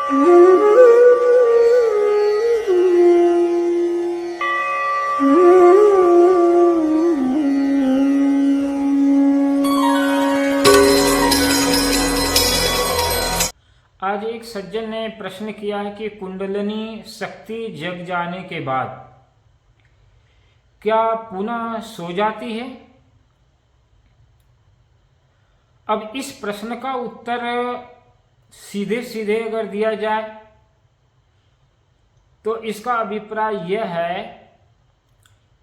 आज एक सज्जन ने प्रश्न किया है कि कुंडलिनी शक्ति जग जाने के बाद क्या पुनः सो जाती है। अब इस प्रश्न का उत्तर सीधे सीधे अगर दिया जाए तो इसका अभिप्राय यह है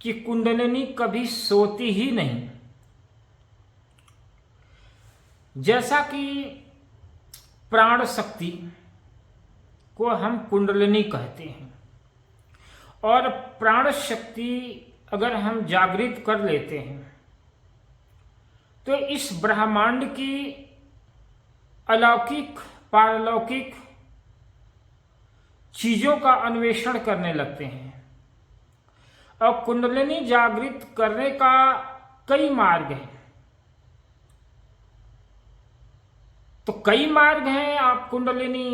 कि कुंडलिनी कभी सोती ही नहीं। जैसा कि प्राण शक्ति को हम कुंडलिनी कहते हैं और प्राण शक्ति अगर हम जागृत कर लेते हैं तो इस ब्रह्मांड की अलौकिक पारलौकिक चीजों का अन्वेषण करने लगते हैं। और कुंडलिनी जागृत करने का कई मार्ग हैं। तो कई मार्ग हैं। आप कुंडलिनी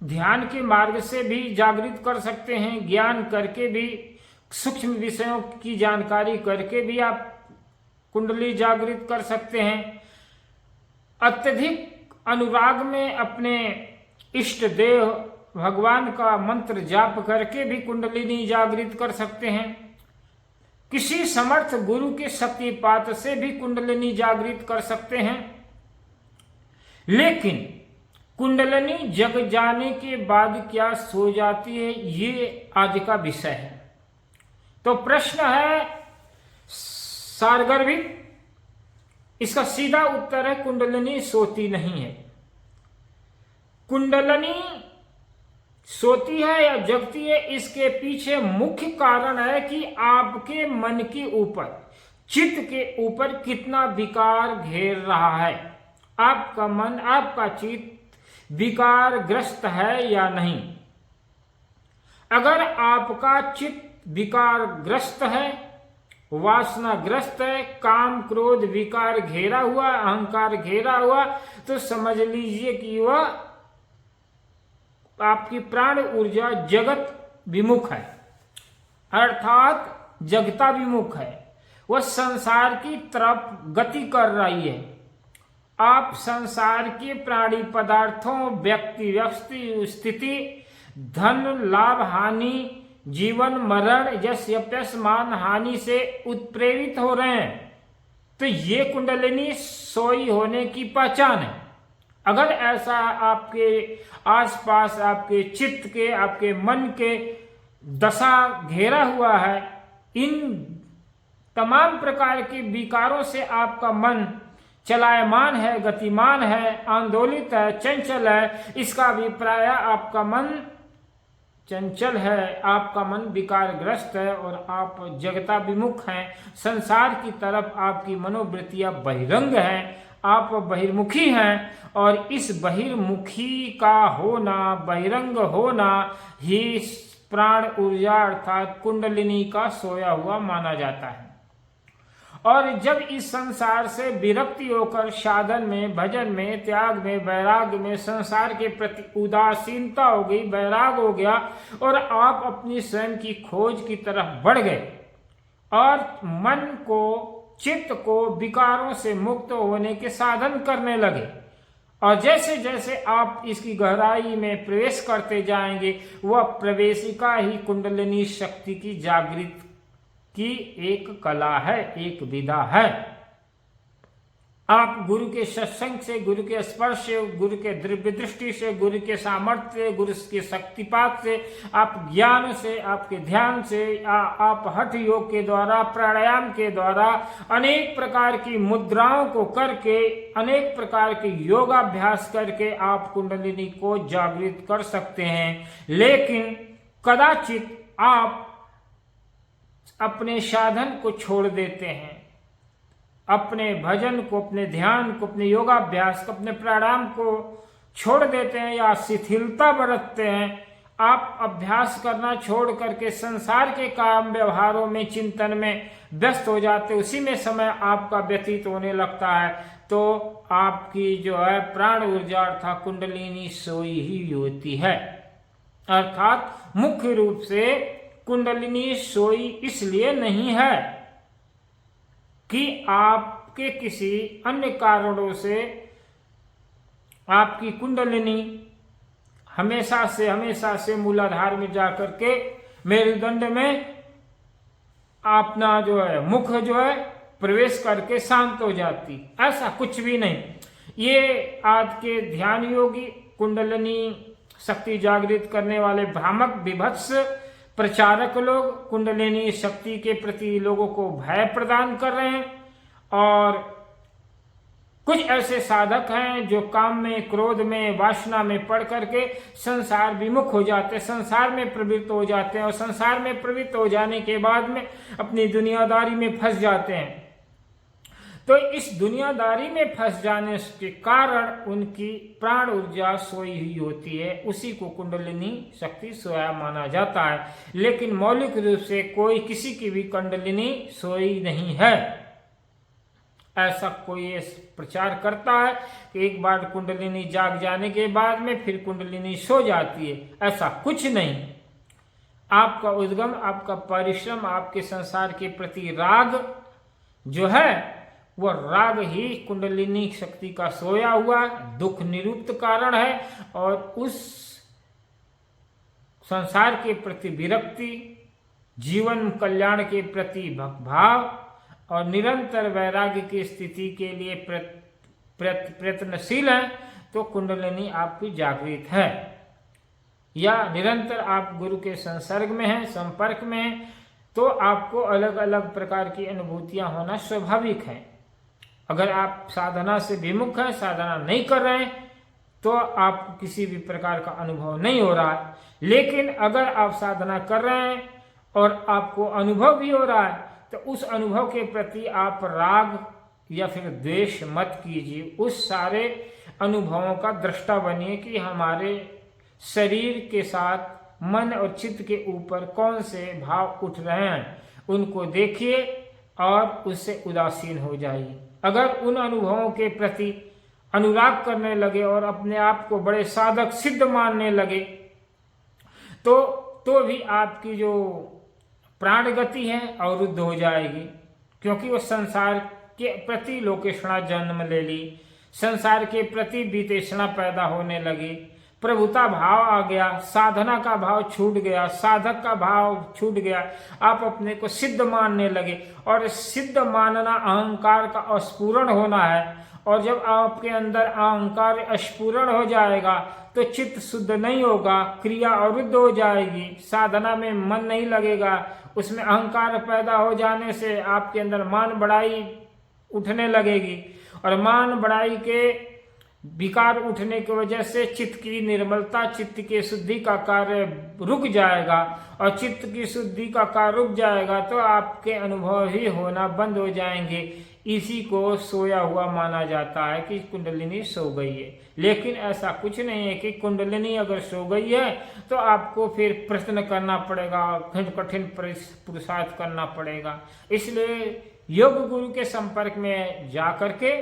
ध्यान के मार्ग से भी जागृत कर सकते हैं, ज्ञान करके भी, सूक्ष्म विषयों की जानकारी करके भी आप कुंडली जागृत कर सकते हैं। अत्यधिक अनुराग में अपने इष्ट देव भगवान का मंत्र जाप करके भी कुंडलिनी जागृत कर सकते हैं। किसी समर्थ गुरु के शक्तिपात से भी कुंडलिनी जागृत कर सकते हैं। लेकिन कुंडलिनी जग जाने के बाद क्या सो जाती है, ये आज का विषय है। तो प्रश्न है सारगर्भित, इसका सीधा उत्तर है कुंडलिनी सोती नहीं है। कुंडलिनी सोती है या जगती है, इसके पीछे मुख्य कारण है कि आपके मन के ऊपर, चित्त के ऊपर कितना विकार घेर रहा है। आपका मन, आपका चित्त विकारग्रस्त है या नहीं। अगर आपका चित्त विकारग्रस्त है, वासनाग्रस्त है, काम क्रोध विकार घेरा हुआ, अहंकार घेरा हुआ, तो समझ लीजिए कि वह आपकी प्राण ऊर्जा जगत विमुख है, अर्थात जगता विमुख है। वह संसार की तरफ गति कर रही है। आप संसार के प्राणी पदार्थों, व्यक्ति स्थिति, धन लाभ हानि, जीवन मरण, यश यश मान हानि से उत्प्रेरित हो रहे हैं। तो ये कुंडलिनी सोई होने की पहचान है। अगर ऐसा आपके आसपास, आपके चित्त के, आपके मन के दशा घेरा हुआ है, इन तमाम प्रकार के विकारों से आपका मन चलायमान है, गतिमान है, आंदोलित है, चंचल है, इसका अभिप्राय आपका मन चंचल है, आपका मन विकारग्रस्त है और आप जगता विमुख हैं। संसार की तरफ आपकी मनोवृत्तियां बहिरंग हैं, आप बहिर्मुखी हैं। और इस बहिर्मुखी का होना, बहिरंग होना ही प्राण ऊर्जा अर्थात कुंडलिनी का सोया हुआ माना जाता है। और जब इस संसार से विरक्ति होकर साधन में, भजन में, त्याग में, वैराग्य में, संसार के प्रति उदासीनता हो गई, वैराग हो गया और आप अपनी स्वयं की खोज की तरफ बढ़ गए और मन को, चित्त को विकारों से मुक्त होने के साधन करने लगे। और जैसे जैसे आप इसकी गहराई में प्रवेश करते जाएंगे, वह प्रवेशिका ही कुंडलिनी शक्ति की जागृत की एक कला है, एक विधा है। आप गुरु के सत्संग से, गुरु के स्पर्श से, गुरु के दिव्य दृष्टि से, गुरु के सामर्थ्य से, गुरु के शक्तिपात से, आप ज्ञान से, आपके ध्यान से, आप हठ योग के द्वारा, प्राणायाम के द्वारा, अनेक प्रकार की मुद्राओं को करके, अनेक प्रकार के योगाभ्यास करके आप कुंडलिनी को जागृत कर सकते हैं। लेकिन कदाचित आप अपने साधन को छोड़ देते हैं, अपने भजन को, अपने ध्यान को, अपने योगाभ्यास को, अपने प्राणायाम को छोड़ देते हैं या शिथिलता बरतते हैं। आप अभ्यास करना छोड़ करके संसार के काम व्यवहारों में, चिंतन में व्यस्त हो जाते, उसी में समय आपका व्यतीत होने लगता है। तो आपकी जो है प्राण ऊर्जा अर्थात कुंडलिनी सोई ही होती है। अर्थात मुख्य रूप से कुंडलिनी सोई इसलिए नहीं है कि आपके किसी अन्य कारणों से आपकी कुंडलिनी हमेशा से मूलाधार में जाकर के मेरुदंड में अपना जो है मुख जो है प्रवेश करके शांत हो जाती, ऐसा कुछ भी नहीं। ये आज के ध्यान योगी कुंडलिनी शक्ति जागृत करने वाले भ्रामक विभत्स प्रचारक लोग कुंडलिनी शक्ति के प्रति लोगों को भय प्रदान कर रहे हैं, और कुछ ऐसे साधक हैं जो काम में, क्रोध में, वासना में पड़ करके संसार विमुख हो जाते हैं, संसार में प्रवृत्त हो जाते हैं, और संसार में प्रवृत्त हो जाने के बाद में अपनी दुनियादारी में फंस जाते हैं। तो इस दुनियादारी में फंस जाने के कारण उनकी प्राण ऊर्जा सोई हुई होती है, उसी को कुंडलिनी शक्ति सोया माना जाता है। लेकिन मौलिक रूप से कोई किसी की भी कुंडलिनी सोई नहीं है। ऐसा कोई प्रचार करता है कि एक बार कुंडलिनी जाग जाने के बाद में फिर कुंडलिनी सो जाती है, ऐसा कुछ नहीं। आपका उद्गम, आपका परिश्रम, आपके संसार के प्रति राग जो है वो राग ही कुंडलिनी शक्ति का सोया हुआ दुख निरूप्त कारण है, और उस संसार के प्रति विरक्ति, जीवन कल्याण के प्रति भक्तिभाव और निरंतर वैराग्य की स्थिति के लिए प्रयत्नशील है, तो कुंडलिनी आपकी जागृत है। या निरंतर आप गुरु के संसर्ग में हैं, संपर्क में हैं, तो आपको अलग अलग प्रकार की अनुभूतियां होना स्वाभाविक है। अगर आप साधना से विमुख हैं, साधना नहीं कर रहे हैं, तो आपको किसी भी प्रकार का अनुभव नहीं हो रहा है। लेकिन अगर आप साधना कर रहे हैं और आपको अनुभव भी हो रहा है, तो उस अनुभव के प्रति आप राग या फिर द्वेष मत कीजिए। उस सारे अनुभवों का दृष्टा बनिए कि हमारे शरीर के साथ मन और चित्त के ऊपर कौन से भाव उठ रहे हैं, उनको देखिए और उससे उदासीन हो जाइए। अगर उन अनुभवों के प्रति अनुराग करने लगे और अपने आप को बड़े साधक सिद्ध मानने लगे, तो भी आपकी जो प्राण गति है अवरुद्ध हो जाएगी, क्योंकि वो संसार के प्रति लोकेशणा जन्म ले ली, संसार के प्रति वितृष्णा पैदा होने लगी, प्रभुता भाव आ गया, साधना का भाव छूट गया, साधक का भाव छूट गया, आप अपने को सिद्ध मानने लगे। और सिद्ध मानना अहंकार का स्फुरण होना है, और जब आपके अंदर अहंकार स्फुरण हो जाएगा तो चित्त शुद्ध नहीं होगा, क्रिया अवरुद्ध हो जाएगी, साधना में मन नहीं लगेगा, उसमें अहंकार पैदा हो जाने से आपके अंदर मान बढ़ाई उठने लगेगी, और मान बढ़ाई के विकार उठने की वजह से चित्त की निर्मलता, चित्त की शुद्धि का कार्य रुक जाएगा, और चित्त की शुद्धि का कार्य रुक जाएगा तो आपके अनुभव ही होना बंद हो जाएंगे। इसी को सोया हुआ माना जाता है कि कुंडलिनी सो गई है। लेकिन ऐसा कुछ नहीं है कि कुंडलिनी अगर सो गई है तो आपको फिर प्रश्न करना पड़ेगा, कठिन पुरुषार्थ करना पड़ेगा। इसलिए योग गुरु के संपर्क में जा करके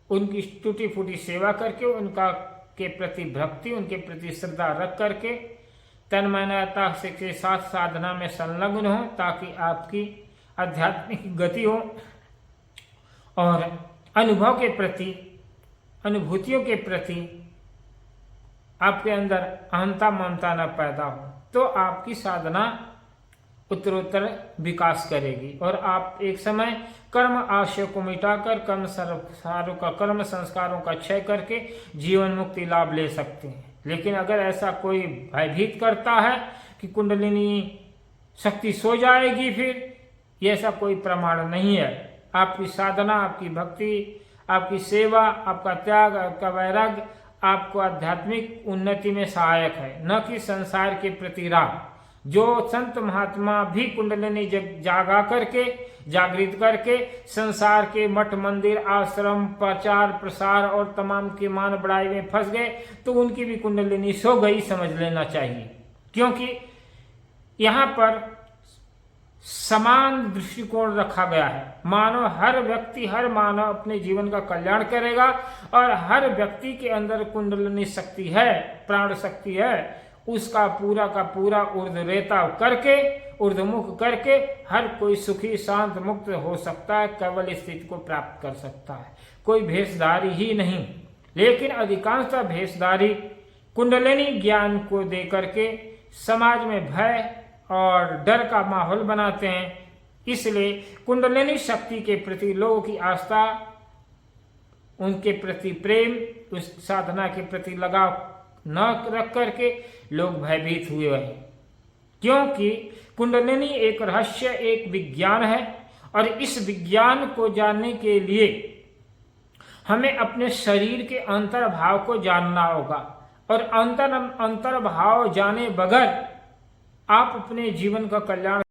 उनकी टूटी फूटी सेवा करके, उनका के प्रति भक्ति, उनके प्रति श्रद्धा रख करके तन्मयता के साथ साधना में संलग्न हो, ताकि आपकी आध्यात्मिक गति हो और अनुभव के प्रति, अनुभूतियों के प्रति आपके अंदर अहंता ममता न पैदा हो, तो आपकी साधना उत्तरोत्तर विकास करेगी और आप एक समय कर्म आशय को मिटाकर कर्म संस्कारों का क्षय करके जीवन मुक्ति लाभ ले सकते हैं। लेकिन अगर ऐसा कोई भयभीत करता है कि कुंडलिनी शक्ति सो जाएगी, फिर ये ऐसा कोई प्रमाण नहीं है। आपकी साधना, आपकी भक्ति, आपकी सेवा, आपका त्याग, आपका वैराग्य आपको आध्यात्मिक उन्नति में सहायक है, न कि संसार के प्रति राग। जो संत महात्मा भी कुंडलिनी जागा करके, जागृत करके संसार के मठ मंदिर आश्रम प्रचार प्रसार और तमाम की मान बढ़ाई में फंस गए, तो उनकी भी कुंडलिनी सो गई समझ लेना चाहिए। क्योंकि यहाँ पर समान दृष्टिकोण रखा गया है। मानव हर व्यक्ति, हर मानव अपने जीवन का कल्याण करेगा और हर व्यक्ति के अंदर कुंडलिनी शक्ति है, प्राण शक्ति है, उसका पूरा का पूरा ऊर्ध्वरेता करके, ऊर्ध्वमुख करके हर कोई सुखी शांत मुक्त हो सकता है, केवल स्थिति को प्राप्त कर सकता है, कोई भेषधारी ही नहीं। लेकिन अधिकांशतः भेषधारी कुंडलिनी ज्ञान को देकर के समाज में भय और डर का माहौल बनाते हैं। इसलिए कुंडलिनी शक्ति के प्रति लोगों की आस्था, उनके प्रति प्रेम, उस साधना के प्रति लगाव न रख करके लोग भयभीत हुए हैं, क्योंकि कुंडलिनी एक रहस्य, एक विज्ञान है और इस विज्ञान को जानने के लिए हमें अपने शरीर के अंतर्भाव को जानना होगा और अंतर्भाव जाने बगैर आप अपने जीवन का कल्याण